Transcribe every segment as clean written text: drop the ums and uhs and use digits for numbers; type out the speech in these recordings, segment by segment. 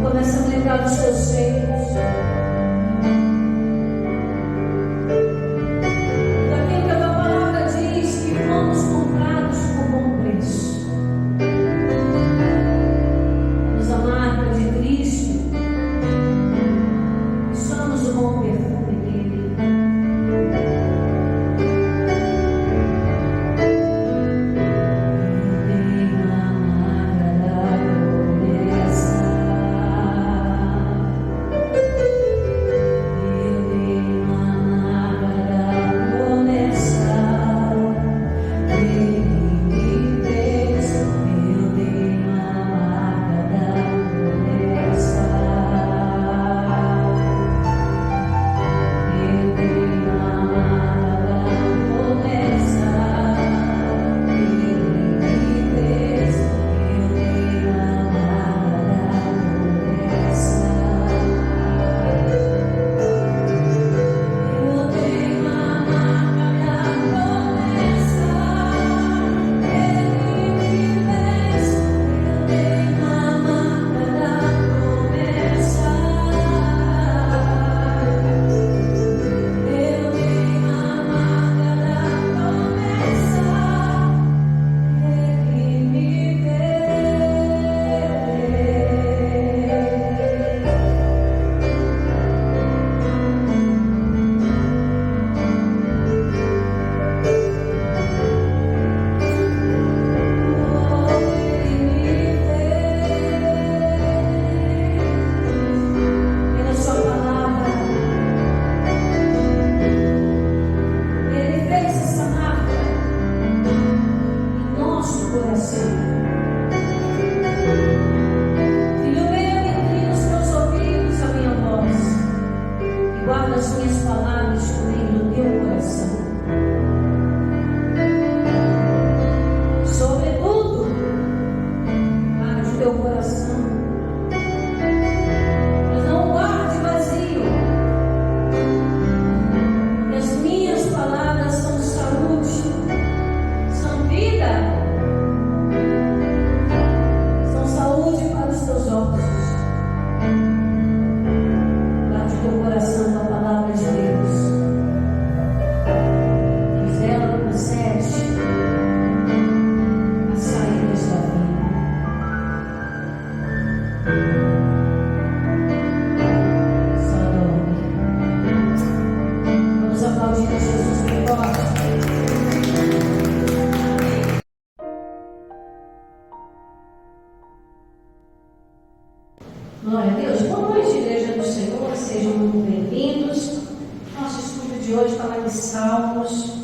Começa a lembrar dos teus Glória a Deus. Boa noite, Igreja do Senhor. Sejam muito bem-vindos. Nosso estudo de hoje fala de Salmos,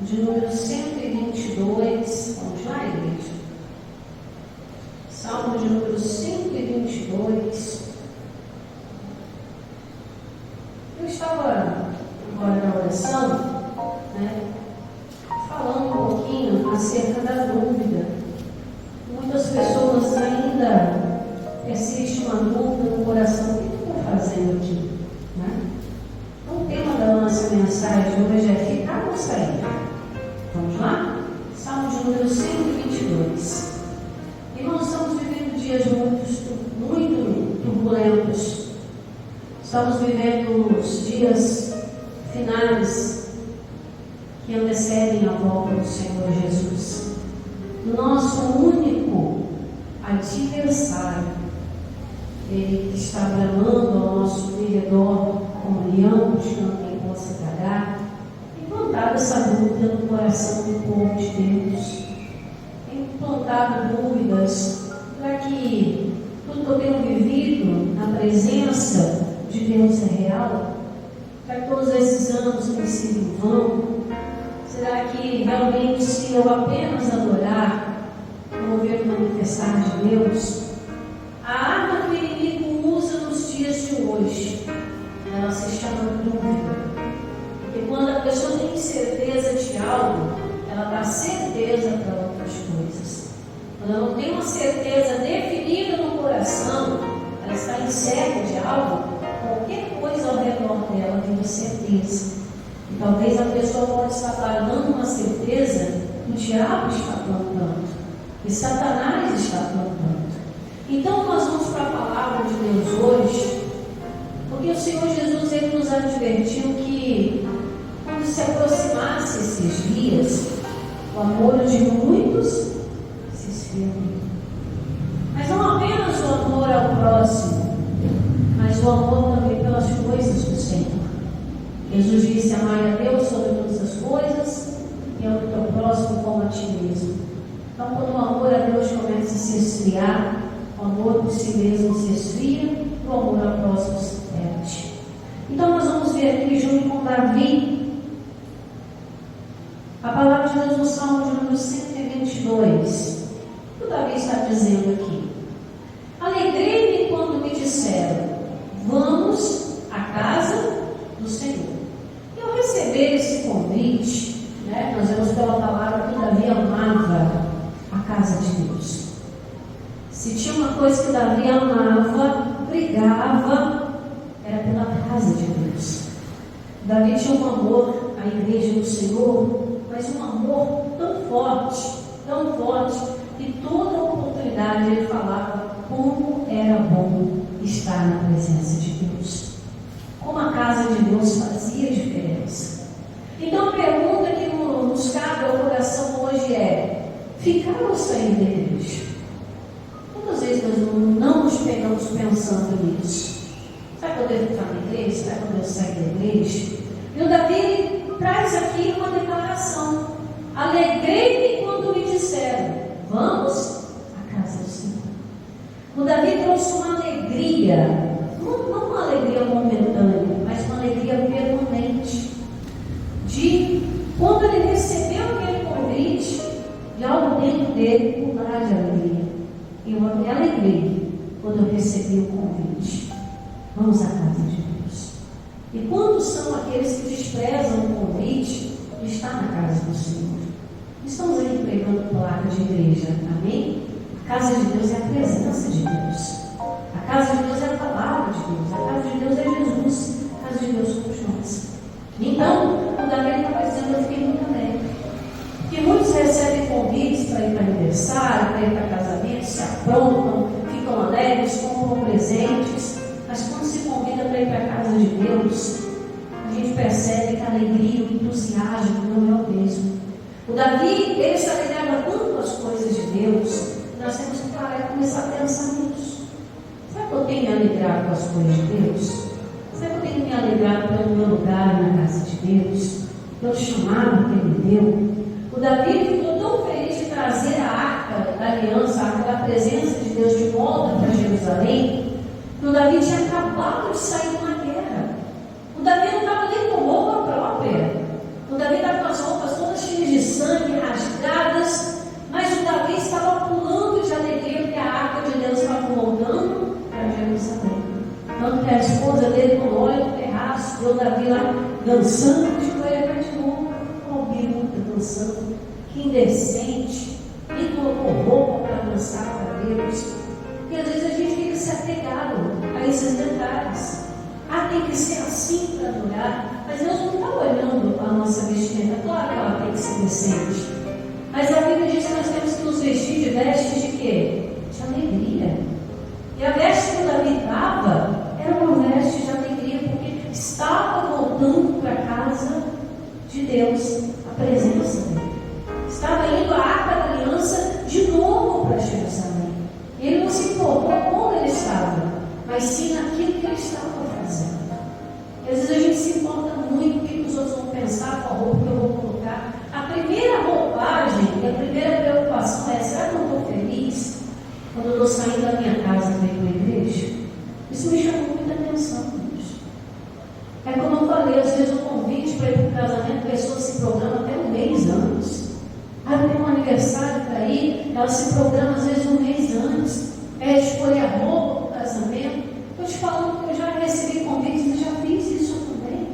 de número 122. Vamos lá, igreja? Salmo de número 122. Eu estava agora na oração, falando um pouquinho acerca da dúvida. Muitas pessoas ainda persiste uma dúvida no coração: o que eu estou fazendo aqui? Então, o tema da nossa mensagem hoje é ficar ou sair. Vamos lá? Salmo de número 122. E nós estamos vivendo dias muito turbulentos. Estamos vivendo os dias finais que antecedem a volta do Senhor Jesus. Nosso único adversário, ele está bramando ao nosso redor como leão, buscando quem possa tragar. Tem plantado essa dúvida no coração do povo de Deus. Tem plantado dúvidas para que tudo que eu tenho vivido na presença de Deus é real. Para todos esses anos têm sido em vão. Será que realmente, se eu apenas adorar, eu vou ver manifestar de Deus? A arma que o inimigo usa nos dias de hoje, ela se chama dúvida. Porque quando a pessoa tem certeza de algo, ela dá certeza para outras coisas. Quando ela não tem uma certeza definida no coração, ela está incerta de algo, qualquer coisa ao redor dela vira certeza. E talvez a pessoa pode estar dando uma certeza que o diabo está plantando, e Satanás está plantando. Então nós vamos para a palavra de Deus hoje, advertiu que quando se aproximasse esses dias, o amor de muitos se esfriaria. Mas não apenas o amor ao próximo, mas o amor também pelas coisas do Senhor. Jesus disse: amai a Deus sobre todas as coisas e ao teu próximo como a ti mesmo. Então, quando o amor a Deus começa a se esfriar, o amor por si mesmo se esfria e o amor ao próximo se perde. Então, nós vamos ver aqui junto com Davi a palavra de Deus no Salmo de número 122. O que o Davi está dizendo aqui? Alegrei-me quando me disseram: vamos à casa do Senhor. E ao receber esse convite, nós vemos pela palavra que Davi amava a casa de Deus. Se tinha uma coisa que Davi amava, brigava, era pela casa de Deus. Davi tinha um amor à igreja do Senhor, mas um amor tão forte, que toda oportunidade ele falava como era bom estar na presença de Deus, como a casa de Deus fazia diferença. Então a pergunta que nos cabe ao coração hoje é: ficar ou sair da igreja? Quantas vezes nós não nos pegamos pensando nisso? Será que eu devo ficar na igreja? Será que eu devo sair da igreja? E o Davi traz aqui uma declaração: alegrei-me quando me disseram, vamos à casa do Senhor. O Davi trouxe uma alegria, não uma alegria momentânea, mas uma alegria permanente. De quando ele recebeu aquele convite, de algo dentro dele pular de alegria. E eu me alegrei quando eu recebi o convite. Vamos à casa de Deus. E quantos são aqueles que desprezam o convite de estar na casa do Senhor? Estamos aqui pregando placa de igreja, amém? A casa de Deus é a presença de Deus. A casa de Deus é a palavra de Deus. A casa de Deus é Jesus. A casa de Deus somos nós. Então, o Davi estava dizendo: eu fiquei muito alegre. Porque muitos recebem convites para ir para aniversário, para ir para casamento, se aprontam, ficam alegres, compram presentes. Mas quando se convida para ir para a casa de Deus, a gente percebe que a alegria, o entusiasmo não é o mesmo. O Davi, ele se alegrava tanto com as coisas de Deus, nós temos que parar e começar a pensar nisso. Será que eu tenho me alegrado com as coisas de Deus? Será que eu tenho me alegrado pelo meu lugar na casa de Deus? Pelo chamado que Ele deu? O Davi ficou tão feliz de trazer a arca da aliança, a arca da presença de Deus de volta para Jerusalém, que o Davi tinha acabado de sair de uma guerra. O Davi não estava nem com roupa própria. O Davi estava com as roupas todas cheias de sangue, rasgadas, mas o Davi estava pulando de alegria porque a arca de Deus estava voltando para Jerusalém. Tanto que a esposa dele, quando olha no terraço, viu o Davi lá dançando, de joelho de novo, com o biruta dançando. Que indecente! Nem colocou roupa para dançar para Deus. E às vezes a gente fica se apegado a esses detalhes. Tem que ser assim para adorar. Mas Deus não está olhando a nossa vestimenta. Claro que ela tem que ser decente. Mas a Bíblia diz que nós temos que nos vestir de vestes de quê? De alegria. E a veste que o Davi estava era uma veste de alegria, porque estava voltando para a casa de Deus, a presença dele. Estava indo a arca da aliança de novo para Jerusalém. E ele não se importou como ele estava, mas sim naquilo que ele estava fazendo. E às vezes a gente se importa muito com o que os outros vão pensar com a roupa que eu vou colocar. A primeira roupagem e a primeira preocupação é: será que eu estou feliz quando eu estou saindo da minha casa para ir para a igreja? Isso me chama muita atenção. É como eu falei, às vezes o convite para ir para o casamento, a pessoa se programa até um mês antes. Eu tenho um aniversário para ir, ela se programa às vezes um mês antes. É escolher a roupa para o casamento. Estou te falando que eu já recebi convites e já fiz isso também.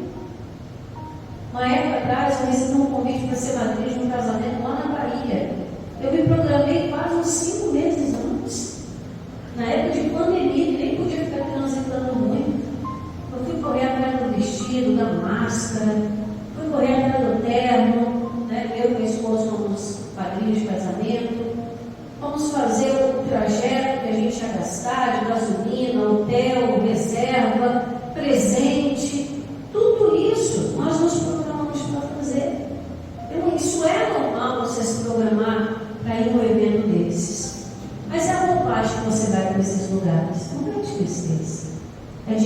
Uma época atrás, eu recebi um convite para ser madrinha de um casamento lá na Bahia. Eu me programei quase uns 5 meses antes. Na época de pandemia, que nem podia ficar transitando muito. Eu fui correr atrás do vestido, da máscara, fui correr atrás do terno. Eu e meu esposo fomos padrinhos de casamento. Vamos fazer o trajeto que a gente ia gastar de gasolina, hotel, reserva, presente. Tudo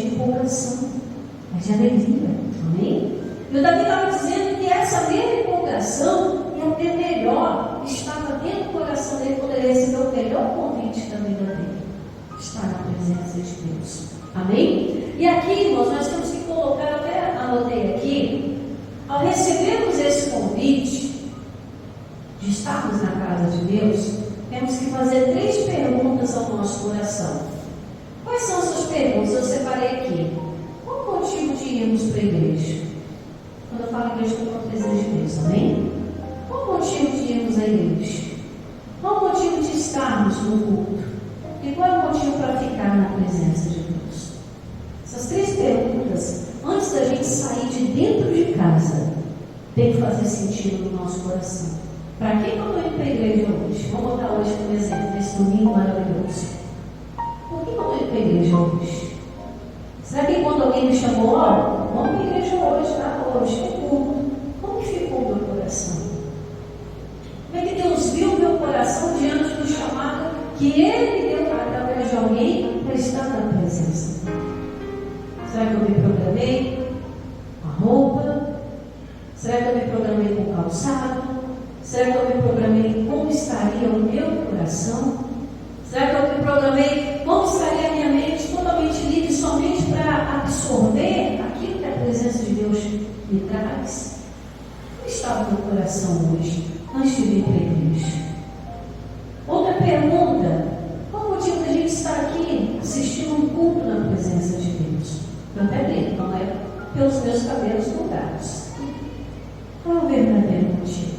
de empolgação, é de alegria. Amém? E o Davi estava dizendo que essa mesma empolgação e até melhor estava dentro do coração dele quando ele recebeu o melhor convite da vida dele, estar na presença de Deus. Amém? E aqui, irmãos, nós temos que colocar, eu até anotei aqui, ao recebermos esse convite de estarmos na casa de Deus, temos que fazer 3 perguntas ao nosso coração. Quais são essas perguntas? Eu separei aqui. Qual o motivo de irmos para a igreja? Quando eu falo igreja, eu estou com a presença de Deus, amém? Qual o motivo de irmos à igreja? Qual o motivo de estarmos no culto? E qual é o motivo para ficar na presença de Deus? Essas 3 perguntas, antes da gente sair de dentro de casa, tem que fazer sentido no nosso coração. Para que eu estou indo para a igreja hoje? Vamos botar hoje como exemplo, nesse domingo maravilhoso. Por que eu estou indo para a igreja hoje? Será que quando alguém me chamou, ó, vamos para a igreja hoje, tá? Hoje é culto. Como que ficou o meu coração? Como é que Deus viu o meu coração diante do chamado que Ele me deu através de alguém para estar na presença? Será que eu me programei com a roupa? Será que eu me programei com o calçado? Será que eu me programei como estaria o meu coração? Será que eu me programei como estaria a minha mente totalmente livre somente para absorver aquilo que a presença de Deus me traz? Como estava o meu coração hoje, antes de vir para a igreja? Outra pergunta: qual o motivo da gente estar aqui assistindo um culto na presença de Deus? Eu até digo, não é pelos meus cabelos mudados. Qual é o verdadeiro motivo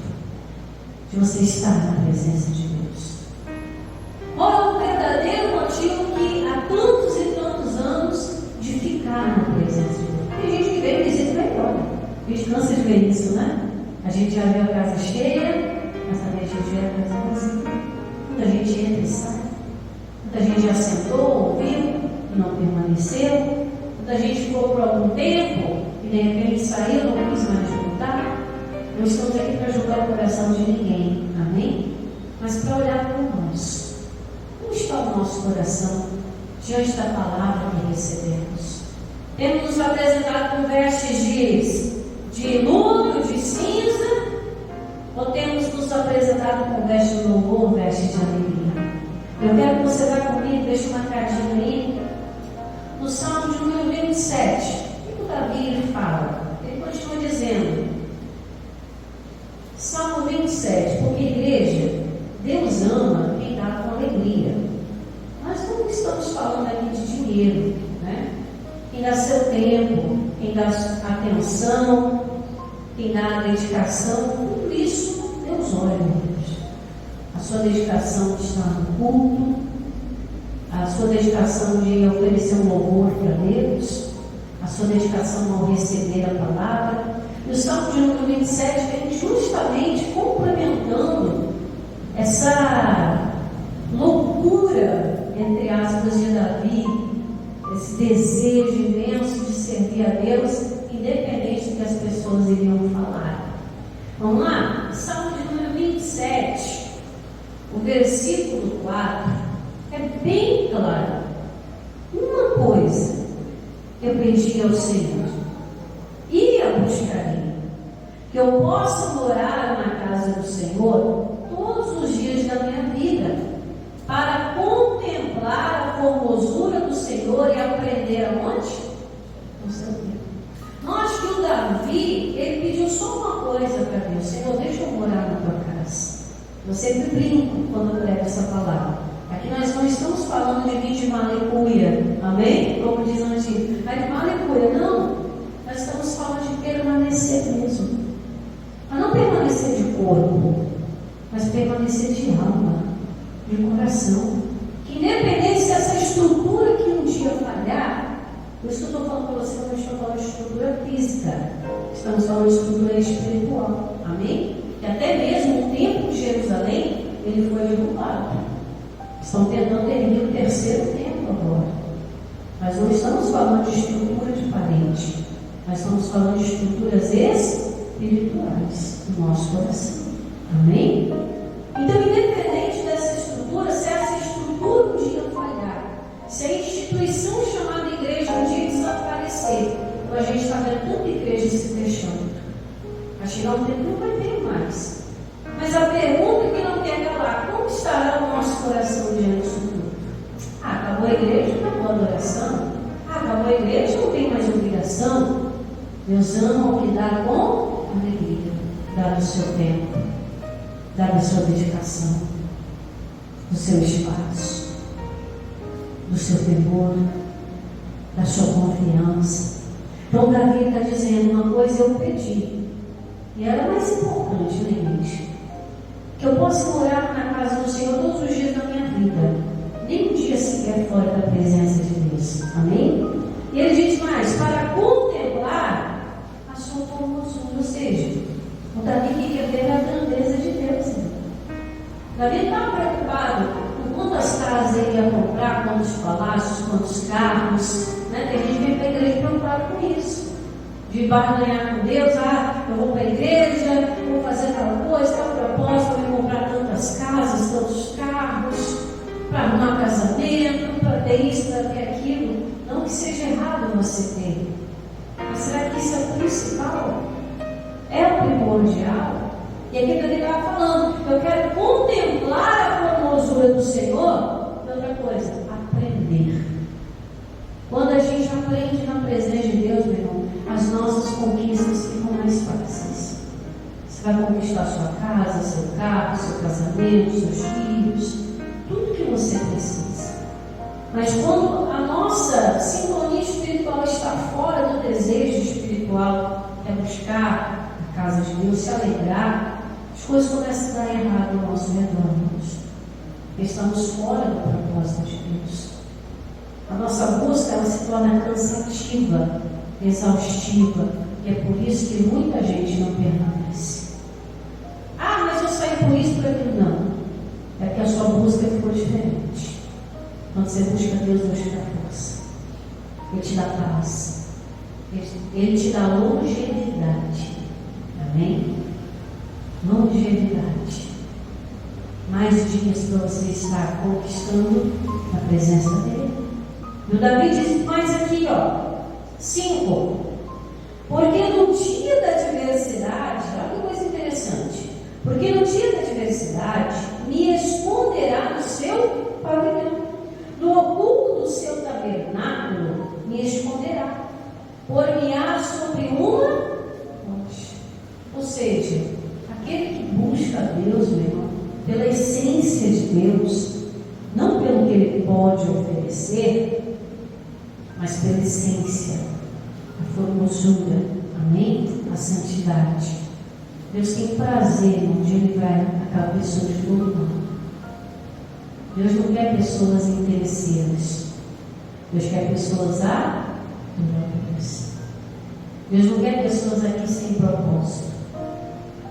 de você estar na presença de Deus? Qual é o verdadeiro motivo que há tantos e tantos anos de ficar na presença de Deus? Tem gente que vem, visita e vai embora. A gente cansa de ver isso, né? A gente já vê a casa cheia, mas também a gente vê a casa vazia. Muita gente entra e sai. Muita gente já sentou, ouviu e não permaneceu. Muita gente ficou por algum tempo e de repente saiu, não quis mais voltar. Não estamos aqui para julgar o coração de ninguém, amém? Mas para olhar para nós. Como está o nosso coração diante da palavra que recebemos? Temos nos apresentado com vestes de luto, de cinza, ou temos nos apresentado com vestes de louvor, vestes de alegria? Eu quero que você vá comigo, deixe uma cartinha aí, no Salmo de número 27. O que o Davi fala? Ele continua dizendo, Salmo 27, porque igreja, Deus ama quem dá com alegria. Nós não estamos falando aqui de dinheiro, né? Quem dá seu tempo, quem dá atenção, quem dá dedicação, tudo isso Deus olha, Deus. A sua dedicação de estar no culto, a sua dedicação de oferecer um louvor para Deus, a sua dedicação ao receber a palavra. E o Salmo de número 27 vem justamente complementando essa loucura, entre aspas, de Davi, esse desejo imenso de servir a Deus, independente do que as pessoas iriam falar. Vamos lá? Salmo de número 27, o versículo 4, é bem claro. Uma coisa eu pedi ao Senhor, e a buscarei, que eu possa morar na casa do Senhor todos os dias da minha vida, para contemplar a formosura do Senhor e aprender aonde? No seu tempo. Nós que o Davi, ele pediu só uma coisa para Deus: Senhor, deixa eu morar na tua casa. Eu sempre brinco quando eu prego essa palavra. Aqui nós não estamos falando de vir de malecuia, amém? Como diz o antigo, mas de malecuia, não. Nós estamos falando de permanecer mesmo. Mas não permanecer de corpo, mas permanecer de alma, de coração. Que independente se essa estrutura que um dia falhar, por isso que eu estou falando para você, não estou falando de estrutura física, estamos falando de estrutura espiritual, amém? E até mesmo o templo de Jerusalém, ele foi derrubado. Estão tentando erguer o terceiro templo agora. Mas não estamos falando de estrutura de parede, mas estamos falando de estruturas espirituais do nosso coração. Amém? Então, independente dessa estrutura, se essa estrutura um dia falhar, se a instituição chamada igreja um dia tirar um tempo, não vai ter mais. Mas a pergunta que não quer calar: como estará o nosso coração diante disso tudo? Acabou a igreja, acabou a adoração. Acabou a igreja, não tem mais obrigação. Deus ama o que dá com alegria, dá do seu tempo, dá da sua dedicação, do seu espaço, do seu temor, da sua confiança. Então Davi está dizendo: uma coisa eu pedi, e era mais importante, gente, que eu possa morar na casa do Senhor todos os dias da minha vida, nem um dia sequer fora da presença de Deus. Amém? E ele diz mais: para contemplar a sua formosura. Ou seja, o Davi queria ver a grandeza de Deus. Davi estava preocupado com quantas casas ele ia comprar, quantos palácios, quantos carros, né? Tem gente que vem para a igreja preocupado com isso, de barganhar com Deus. Eu vou para a igreja, vou fazer aquela coisa, tal propósito, vou comprar tantas casas, tantos carros, para arrumar casamento, para ter isso, para ter aquilo. Não que seja errado você ter, mas será que isso é o principal? É o primordial? E aqui que ele estava falando: eu quero contemplar a formosura do Senhor. E outra coisa, aprender. Quando a gente aprende na presença de Deus, meu irmão, as nossas conquistas ficam mais fáceis. Você vai conquistar sua casa, seu carro, seu casamento, seus filhos, tudo que você precisa. Mas quando a nossa sintonia espiritual está fora do desejo espiritual, é buscar a casa de Deus, se alegrar, as coisas começam a dar errado ao nosso redor, irmãos. Estamos fora do propósito de Deus. A nossa busca, ela se torna cansativa, exaustiva, e é por isso que muita gente não permanece. Mas eu saí por isso, por aquilo. Não. É que a sua busca ficou diferente. Quando você busca Deus, Deus te dá força, Ele te dá paz, Ele te dá longevidade. Amém? Longevidade. Mais dias para você estar conquistando a presença dEle. E o Davi diz mais aqui, 5. Porque no dia da adversidade, olha que coisa interessante. Porque no dia da adversidade me esconderá no seu pavilhão, no oculto do seu tabernáculo me esconderá, por-me-á sobre uma rocha. Ou seja, aquele que busca a Deus, meu irmão, pela essência de Deus, não pelo que Ele pode oferecer, mas pela essência, a formosura, amém? A santidade. Deus tem prazer onde Ele vai aquela pessoa de todo mundo. Deus não quer pessoas interesseiras. Deus quer pessoas adoradoras. Deus não quer pessoas aqui sem propósito.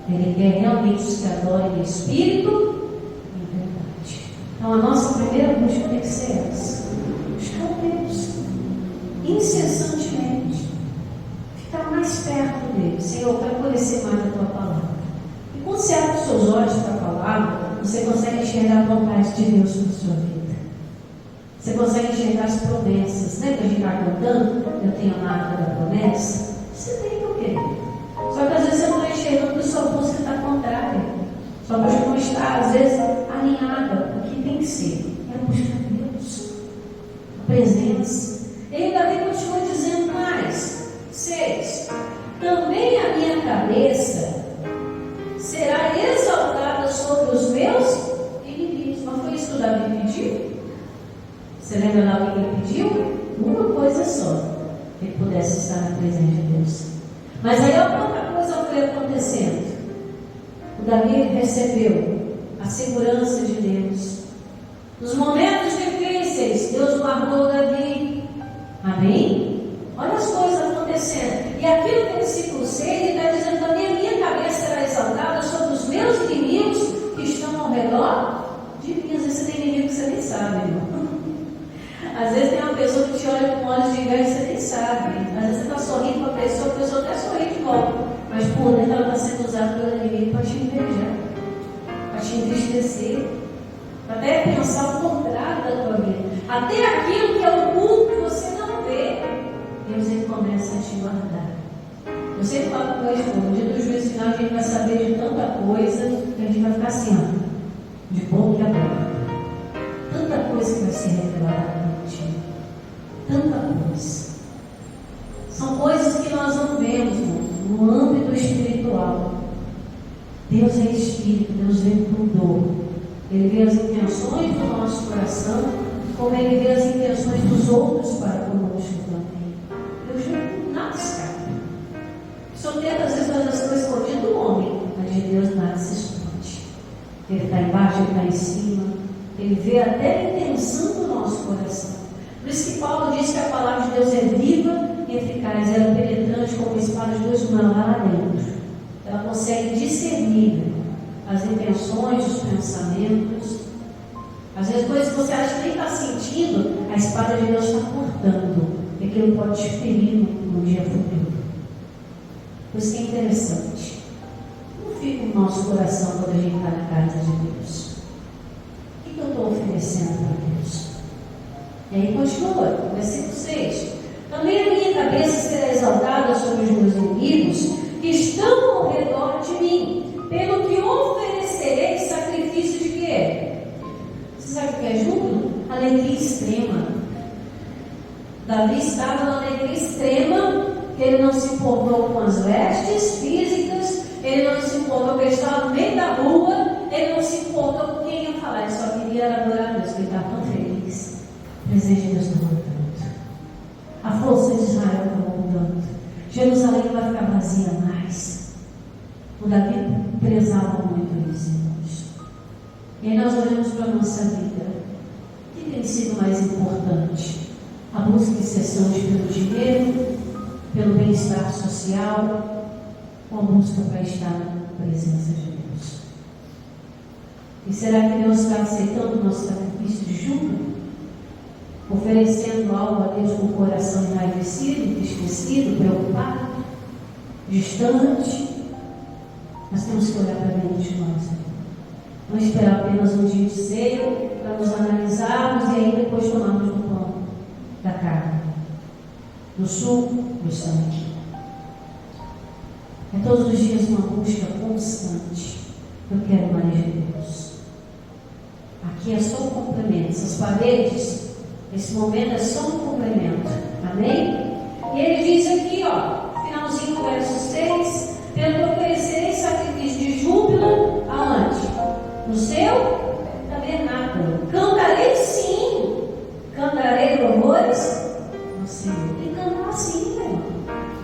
Ele quer realmente os que adorem em espírito e em verdade. Então a nossa primeira busca tem que ser essa: buscar Deus incessantemente, ficar mais perto dele. Senhor, eu quero conhecer mais a tua palavra. E quando você abre os seus olhos para a palavra, você consegue enxergar a vontade de Deus na sua vida. Você consegue enxergar as promessas. Lembra que a gente está cantando? Eu tenho a marca da promessa. Você tem, meu querido. Só que às vezes você não está enxergando porque sua busca está contrária. Sua busca não está, às vezes, alinhada. O que tem que ser? É buscar Deus, a presença. E o Davi continua dizendo mais: 6. Também a minha cabeça será exaltada sobre os meus inimigos. Não foi isso que o Davi pediu? Você lembra lá o que ele pediu? Uma coisa só: que ele pudesse estar na presença de Deus. Mas aí outra coisa foi acontecendo. O Davi recebeu a segurança de Deus. Nos momentos difíceis, Deus guardou Davi. Amém? Olha as coisas acontecendo. E aqui no versículo 6, ele está dizendo: também a minha cabeça será exaltada sobre os meus inimigos que estão ao redor de mim. Às vezes você tem inimigo que você nem sabe, irmão. Às vezes tem uma pessoa que te olha com olhos de inveja e você nem sabe. Às vezes você está sorrindo com a pessoa até sorri de volta, mas por dentro ela está sendo usada pelo inimigo para te invejar, para te entristecer, para até pensar o contrário da tua vida. Até aquilo que é oculto que você não vê, Deus ele começa a te guardar. Eu sempre falo com o meu esposo, no dia do juízo final a gente vai saber de tanta coisa que a gente vai ficar assim, ó, de boca aberta. Tanta coisa que vai ser revelada para ti. Tanta coisa. São coisas que nós não vemos no âmbito espiritual. Deus é Espírito, Deus vê tudo. Ele vê as intenções do nosso coração, como Ele vê as intenções dos outros para conosco também. Deus vê nada escapa. Só tenta às vezes fazer as coisas escondidas do homem, mas de Deus nada se esconde. Ele está embaixo, Ele está em cima. Ele vê até a intenção do nosso coração. Por isso que Paulo diz que a palavra de Deus é viva e eficaz, ela é penetrante como uma espada de dois gumes lá dentro. Ela consegue discernir as intenções, os pensamentos. Às vezes coisas que você acha que nem está sentindo, a espada de Deus está cortando, e aquilo pode te ferir no dia futuro. Por isso que é interessante. Como fica o nosso coração quando a gente está na casa de Deus? O que eu estou oferecendo para Deus? E aí continua, versículo 6. Também a minha cabeça será exaltada sobre os meus inimigos que estão ao redor de mim, pelo que oferecerei sacrifício de quê? Você sabe o que é júbilo? Alegria extrema. Davi estava na alegria extrema, que ele não se importou com as vestes físicas, ele não se importou que ele estava no meio da rua, ele não se importou com quem ia falar, ele só queria adorar a Deus, porque ele estava tão feliz. O desejo de Deus não mudando. A força de Israel não mudando. Jerusalém vai ficar vazia mais. O Davi prezava muito isso, irmãos. E aí nós olhamos para a nossa vida. O que tem sido mais importante? A busca incessante pelo dinheiro, pelo bem-estar social, ou a busca para estar na presença de Deus? E será que Deus está aceitando o nosso sacrifício de júbilo? Oferecendo algo a Deus com o coração enraivecido, esquecido, preocupado, distante? Nós temos que olhar para dentro de nós. Não esperar apenas um dia de ceia para nos analisarmos e aí depois tomarmos do pão, da carne, do suco, do sangue. É todos os dias uma busca constante. Eu quero mais de Deus. Aqui é só um complemento. Essas paredes, esse momento é só um complemento. Amém? E ele diz aqui, finalzinho do verso 6, pelo que oferecerei sacrifício de júbilo aonde? No seu tabernáculo. Cantarei sim. Cantarei louvores no Senhor. Tem que cantar sim, irmão.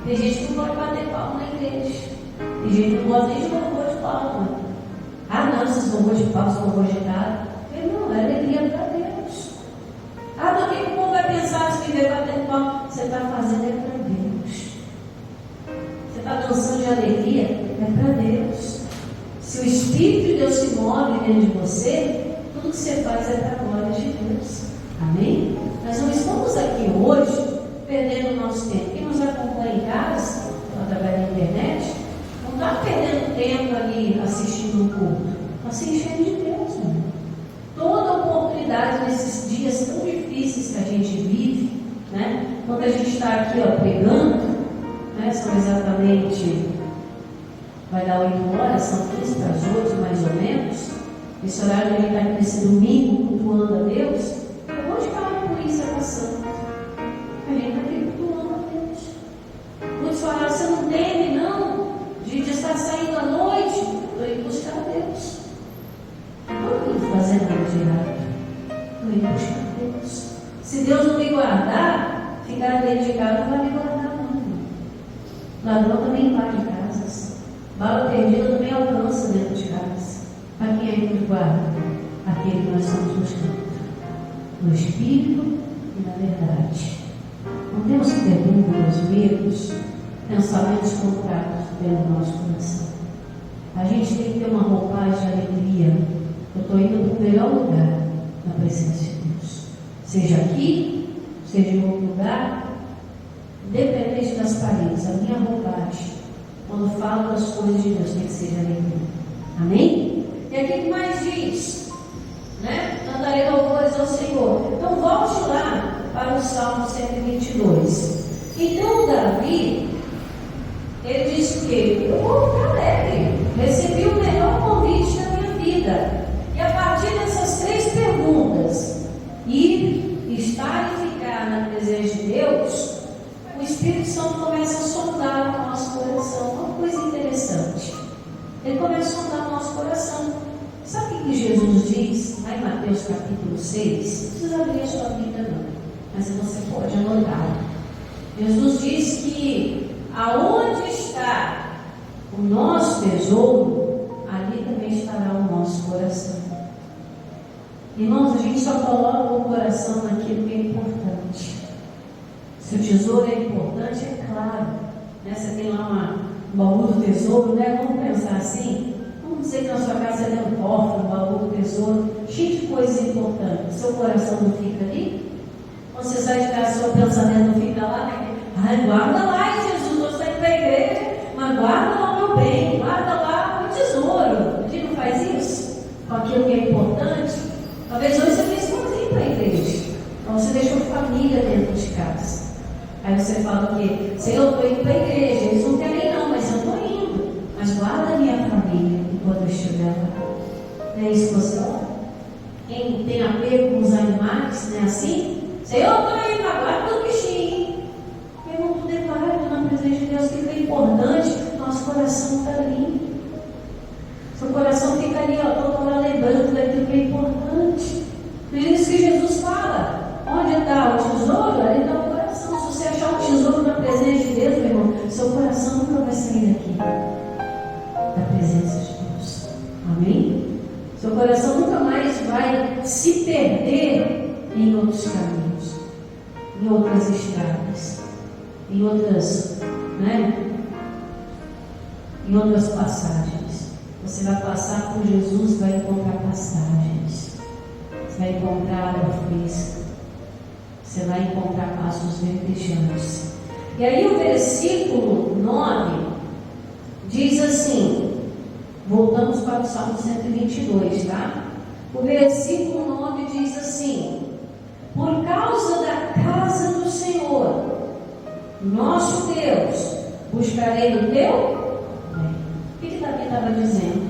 Tem gente que não pode bater palma na igreja. Tem gente que não gosta nem de louvor de palma. Não, esses louvores de palma são louvores de gado. Não, é alegria para Deus. Mas o que o povo vai pensar se viver batendo palma? Você está fazendo é para Deus. Você está dançando de alegria? É para Deus. Se o Espírito de Deus se move dentro de você, tudo que você faz é para a glória de Deus. Amém? Nós não estamos aqui hoje perdendo o nosso tempo. Quem nos acompanha em casa, através da internet, não está perdendo tempo ali assistindo um culto. Está se enchendo de Deus, né? Toda oportunidade nesses dias tão difíceis que a gente vive, né? Quando a gente está aqui pregando, né? São exatamente, vai dar 8 horas, são 15 para as 8 mais ou menos. Esse horário que a gente está aqui nesse domingo, cultuando a Deus, um monte de carro de polícia passando. A gente está aqui cultuando a Deus. Muitos falaram, você não teme não, de estar saindo à noite? Estou indo buscar a Deus. Não estou indo fazer nada de errado. Estou indo buscar a Deus. Se Deus não me guardar, ficar dentro de casa não vai me guardar não. Ladrão também invade casas. Bala perdida também alcança dentro de casa. A quem é que nos guarda? Aquele que nós estamos buscando. No Espírito e na verdade. Não temos que ter dúvidas, medos, pensamentos contrários dentro do nosso coração. A gente tem que ter uma roupagem de alegria. Eu estou indo para o melhor lugar na presença de Deus. Seja aqui, seja em outro lugar, independente das paredes, a minha roupagem, quando falo das coisas de Deus, tem que ser de alegria. Amém? E aqui o que mais diz? Né? Cantarei louvores ao Senhor. Então volte lá para o Salmo 122. Então Davi, Ele disse o quê? Eu vou ficar alegre. Recebi o melhor convite da minha vida. E a partir dessas 3 perguntas, ir, estar e ficar na presença de Deus, o Espírito Santo começa a sondar o nosso coração. Uma coisa interessante. Ele começa a sondar o nosso coração. Sabe o que Jesus diz lá em Mateus capítulo 6? Não precisa abrir a sua Bíblia não, mas você pode anotar. Jesus diz que aonde está o nosso tesouro, ali também estará o nosso coração. Irmãos, a gente só coloca o coração naquilo que é importante. Se o tesouro é importante, é claro, né? Você tem lá um baú do tesouro, né? Vamos pensar assim. Vamos dizer que na sua casa tem um cofre, um baú do tesouro, cheio de coisas importantes. Seu coração não fica ali? Quando você sai de casa, seu pensamento não fica lá, né? Ai, guarda lá, Jesus, estou saindo para a igreja, mas guarda lá o meu bem, guarda lá o tesouro. A gente não faz isso com aquilo que é importante? Talvez hoje você fez sozinho para a igreja, então você deixou família dentro de casa. Aí você fala o quê? Senhor, eu estou indo para a igreja, eles não querem não, mas eu estou indo. Mas guarda a minha família enquanto eu estiver lá. Não é isso que você fala? Quem tem apego com os animais, não é assim? Senhor, eu estou indo, guarda o bichinho. Eu não estou declarando na presença de Deus que é importante, nosso coração está ali. Seu coração fica ali, ó, toda hora lembrando daquilo que é importante. Por isso que Jesus fala, onde está o tesouro, ali está o coração. Se você achar um tesouro na presença de Deus, meu irmão, seu coração nunca vai sair daqui, da presença de Deus. Amém? Seu coração nunca mais vai se perder em outros caminhos, em outras estradas, em outras, em outras passagens. Você vai passar por Jesus, vai encontrar passagens. Você vai encontrar água fresca. Você vai encontrar passos verdejantes. E aí o versículo 9 diz assim, voltamos para o Salmo 122, tá? O versículo 9 diz assim: por causa da casa do Senhor, nosso Deus, buscarei o teu. O que Davi estava dizendo?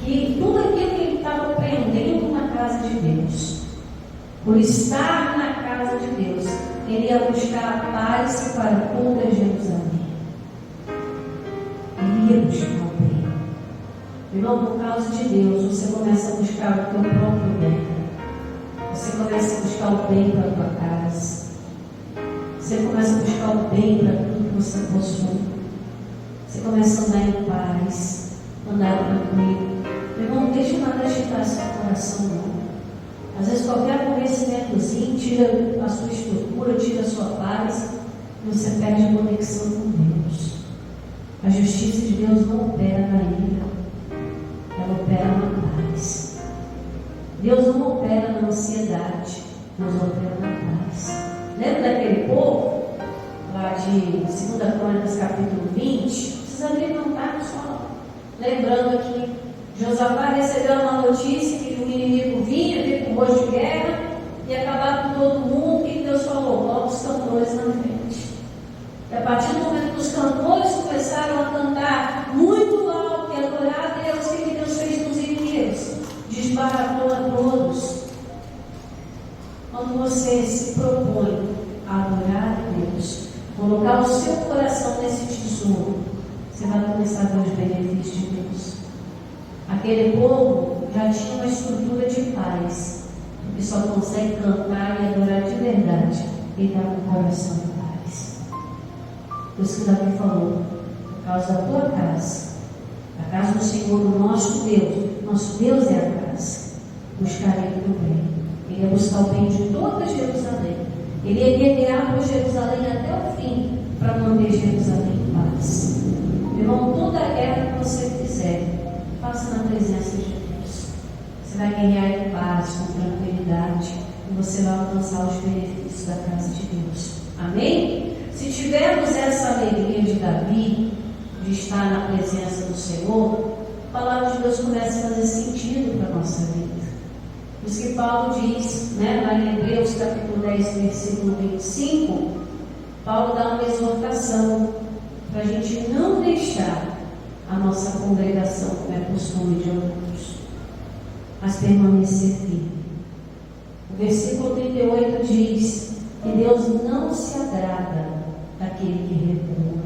Que tudo aquilo que ele estava aprendendo na casa de Deus, por estar na casa de Deus, ele ia buscar a paz para toda Jerusalém. Ele ia buscar o bem. Irmão, por causa de Deus, você começa a buscar o teu próprio bem. Você começa a buscar o bem para a tua casa. Você começa a buscar o bem para tudo que você possui. Você começa a andar em paz, andar tranquilo. Irmão, não deixe nada agitar seu coração, não. Às vezes qualquer aborrecimentozinho tira a sua estrutura, tira a sua paz, e você perde a conexão com Deus. A justiça de Deus não opera na ira, ela opera na paz. Deus não opera na ansiedade, Deus opera na paz. Lembra daquele povo lá de 2 Crônicas capítulo 20? Precisa abrir, não está só lembrando aqui. Josafá recebeu uma notícia que o inimigo vinha com voz de guerra e acabar com todo mundo. E Deus falou: coloca os cantores na frente. E a partir do momento que os cantores começaram a cantar muito alto e adorar a Deus, o que Deus fez nos inimigos? Desbaratou a todos. Quando você se propõe a adorar a Deus, colocar o seu coração nesse tesouro, você vai começar a ver os benefícios de Deus. Aquele povo já tinha uma estrutura de paz, porque só consegue cantar e adorar de verdade e dar com o coração em paz. Por isso que Davi falou: por causa da tua casa, a casa do Senhor, o nosso Deus é a casa, buscarei o teu bem. Ele ia buscar o bem de toda Jerusalém. Ele ia guerrear por Jerusalém até o fim, para manter Jerusalém em paz. Irmão, toda a guerra que você fizer, faça na presença de Deus. Você vai guerrear em paz, com tranquilidade, e você vai alcançar os benefícios da casa de Deus. Amém? Se tivermos essa alegria de Davi, de estar na presença do Senhor, a palavra de Deus começa a fazer sentido para a nossa vida. Por isso que Paulo diz, lá em Hebreus capítulo 10, versículo 25, Paulo dá uma exortação. para a gente não deixar a nossa congregação, como é costume de alguns, mas permanecer firme. O versículo 38 diz que Deus não se agrada daquele que recua.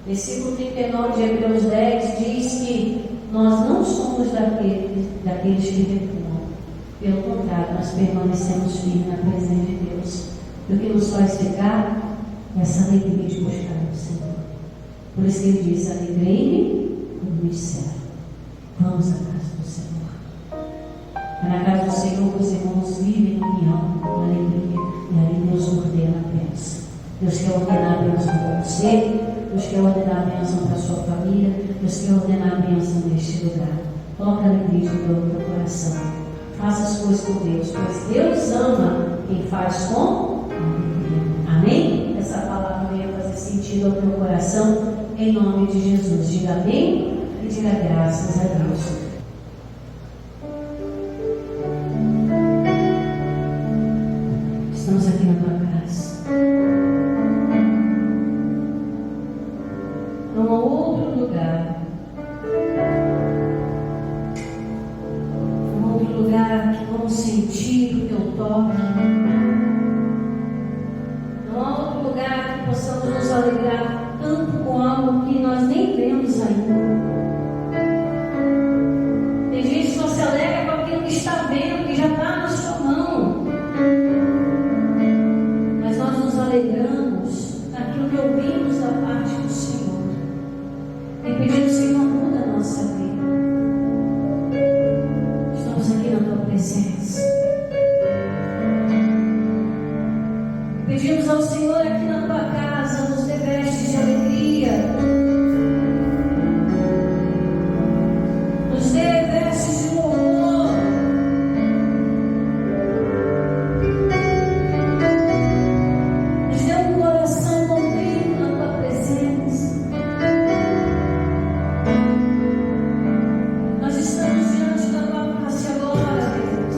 Versículo 39 de Hebreus 10 diz que nós não somos daqueles que recuam. Pelo contrário, nós permanecemos firmes na presença de Deus. E o que nos faz ficar é essa alegria de buscar o Senhor. Por isso que ele diz: alegrei-me quando me disseram, vamos à casa do Senhor. É na casa do Senhor que os irmãos vivem em união, em alegria, e aí Deus ordena a bênção. Deus quer ordenar a bênção para você, Deus quer ordenar a bênção para a sua família, Deus quer ordenar a bênção neste lugar. Coloca a alegria de Deus no teu coração. Faça as coisas com Deus, pois Deus ama quem faz com alegria. Amém? Essa palavra venha fazer sentido ao teu coração, em nome de Jesus. Diga amém e diga graças a Deus. Estamos aqui na tua casa. Não há outro lugar. Não há outro lugar que vamos sentir o teu toque. Não há outro lugar que possamos nos alegrar tanto com algo que nós nem vemos ainda. Tem gente que só se alegra com aquilo que está vendo, que já está na sua mão. Mas nós nos alegramos naquilo que ouvimos da parte do Senhor. E pedimos, Senhor, muda a nossa vida. Estamos aqui na tua presença. Pedimos ao Senhor aqui na tua casa, nos dê vestes de alegria. Nos dê vestes de louvor. Nos dê um coração contrito na tua presença. Nós estamos diante da tua face agora, Deus.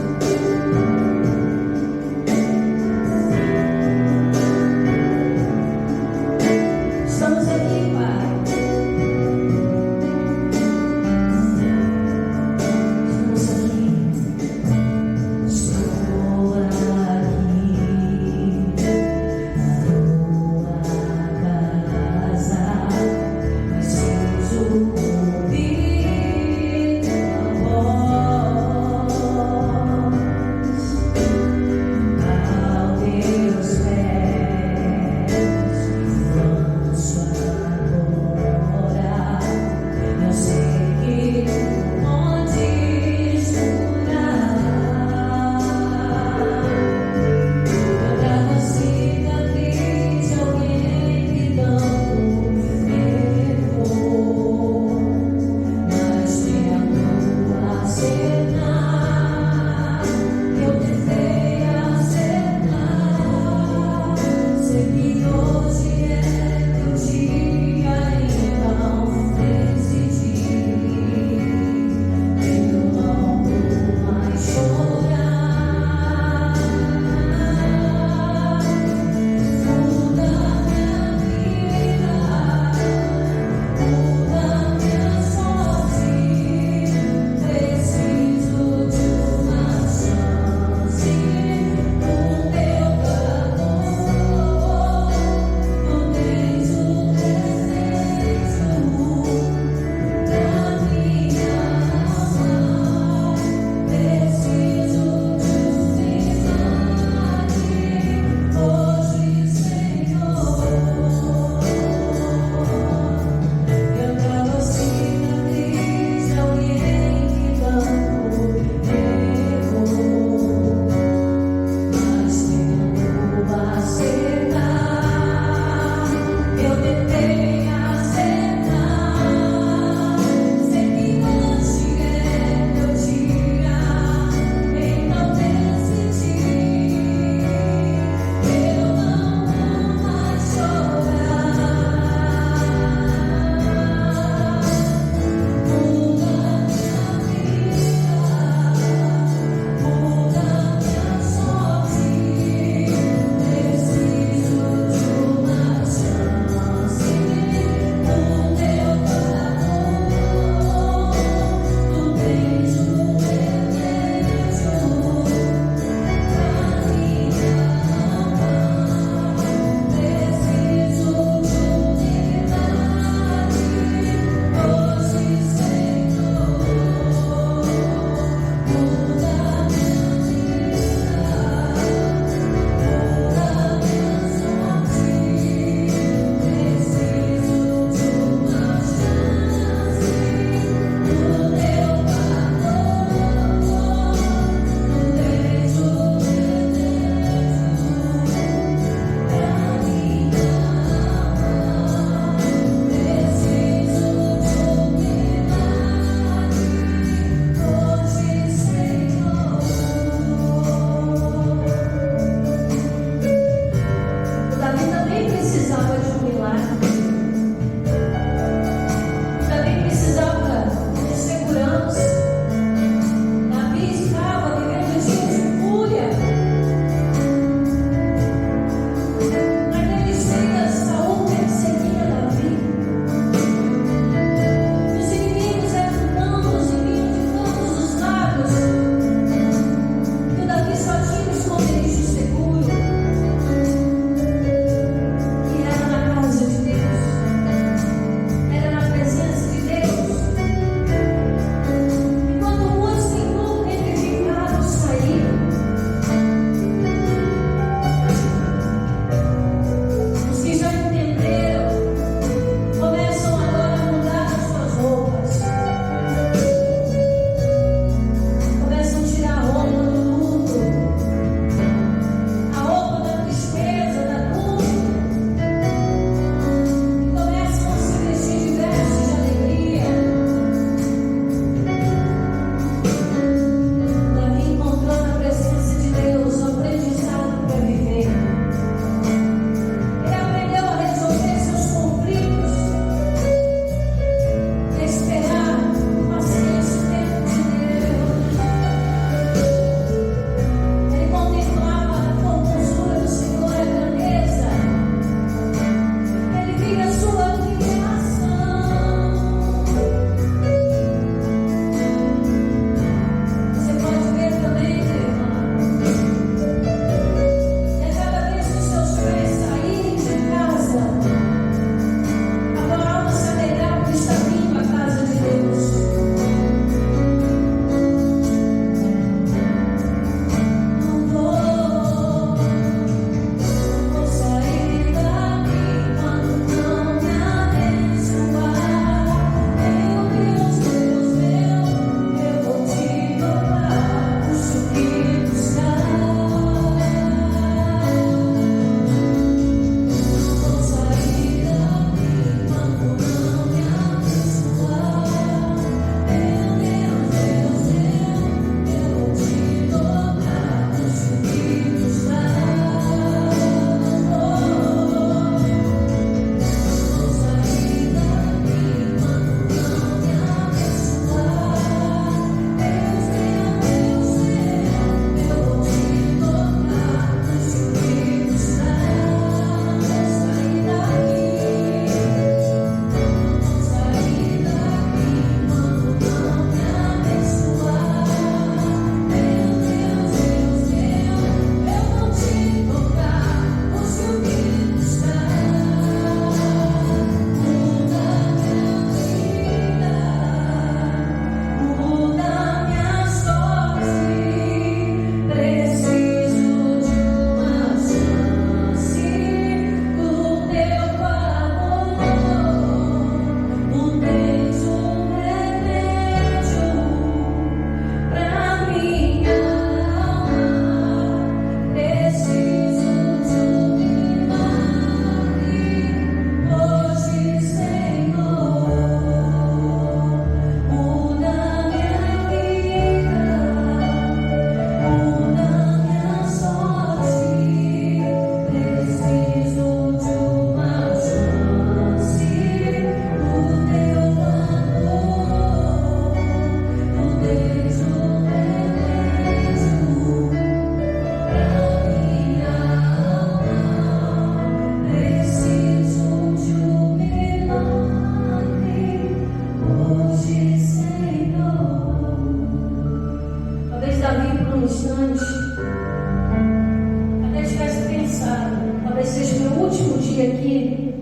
aqui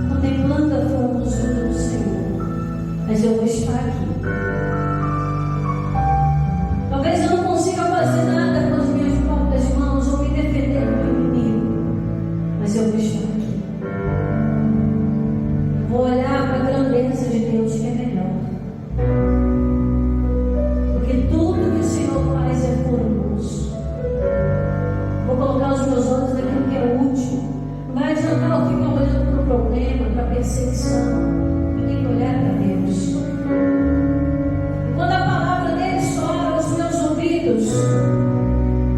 contemplando a formosura do Senhor, mas eu vou estar aqui. Talvez eu não consiga fazer nada com as minhas próprias mãos ou me defender do inimigo, mas eu vou estar aqui. Vou olhar para a grandeza de Deus, que é melhor. Porque tudo que o Senhor faz é formoso. Vou colocar os meus olhos naquilo que é útil. Não vai adiantar eu ficar olhando para o problema, para a perseguição. Eu tenho que olhar para Deus. Quando a palavra dele soa aos meus ouvidos,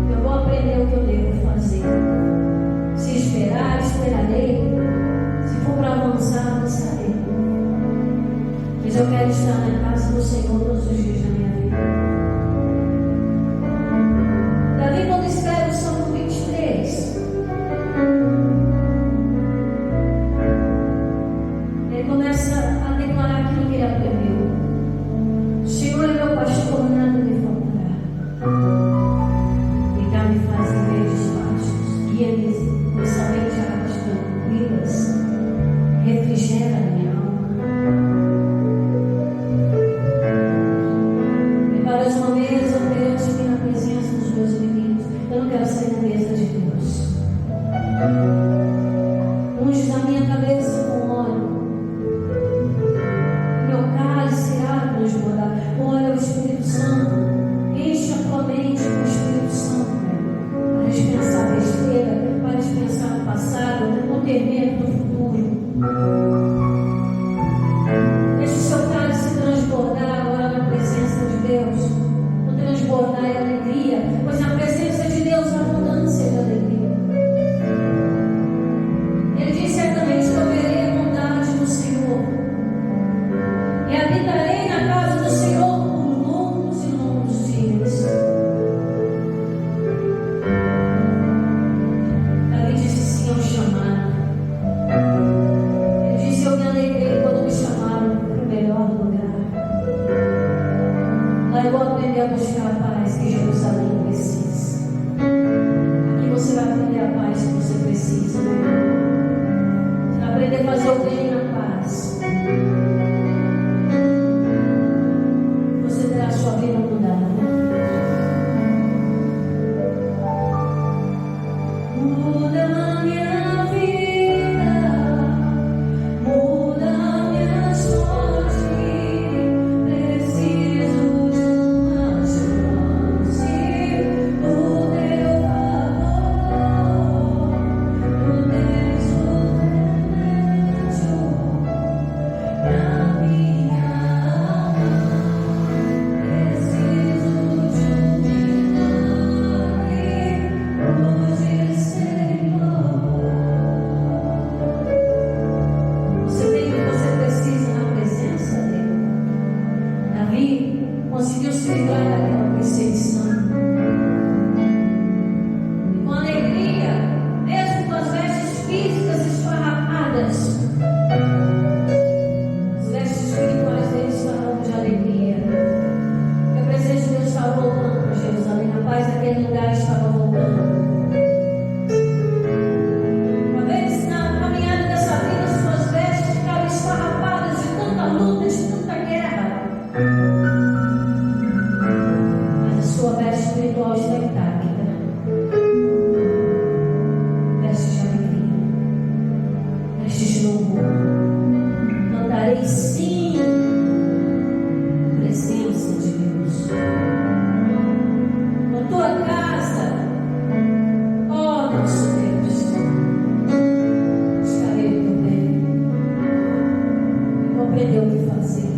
eu vou aprender o que eu devo fazer. Se esperar, esperarei. Se for para avançar, avançarei. Mas eu quero estar na casa do Senhor todos os dias da minha vida. Davi, quando escreve o Salmo 23, ele começa a declarar aquilo que ele aprendeu. O Senhor é meu pastor, nada me faltará. Deitar me faz em verdes pastos, guia-me mansamente a águas tranquilas, refrigera a minha alma. Preparas uma mesa perante mim na presença dos meus inimigos. Eu não quero sair da mesa de Deus. Unges a minha cabeça com óleo, meu cálice irá transbordar. O óleo é o Espírito Santo. Enche a tua mente com o Espírito Santo, para dispensar a besteira, para dispensar o passado, o temer do futuro. Deixe o seu cálice transbordar agora na presença de Deus. O transbordar é alegria, pois na presença de Deus há abundância de alegria. Ele diz certamente que eu verei a bondade do Senhor e habitarei na casa do Senhor por longos e longos dias. Davi disse sim ao chamado. Ele disse: eu me alegrei quando me chamaram para o melhor lugar. Lá eu vou aprender a buscar a paz que Jerusalém precisa. Aqui você vai aprender a paz que você precisa, né? Você vai aprender a fazer o bem na paz. Você terá a sua vida mudada. Muda a minha vida, muda a minha sorte. Preciso de uma chance do teu favor. Tu tens o remédio pra minha alma. Preciso de um milagre hoje, Senhor. Você tem o que você precisa na presença dele. Davi conseguiu se livrar daquela perseguição. E com alegria, mesmo com as vestes físicas esfarrapadas, as vestes espirituais dele estavam de alegria. Porque a presença de Deus estava voltando para Jerusalém. A paz daquele lugar estava voltando. Uma vez na caminhada dessa vida, suas vestes ficaram esfarrapadas de tanta luta, de tanta guerra. Mas a sua veste espiritual está intacta. Veste de alegria, veste de louvor. Cantarei sim a presença de Deus. Na tua casa, ó nosso Deus, estarei no teu bem. Eu vou aprender o que fazer.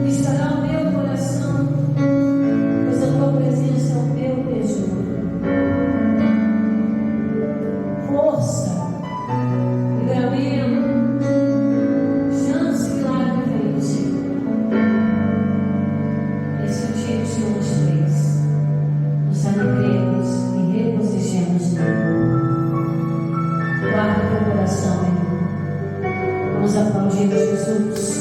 Aqui estará o meu coração, pois a tua presença é o meu tesouro. Força, livramento, chance, milagre vem do Senhor. Esse é o dia que o Senhor nos fez. Nos alegremos e regozijemos nele. Guarda teu coração, meu irmão. Vamos aplaudir Jesus.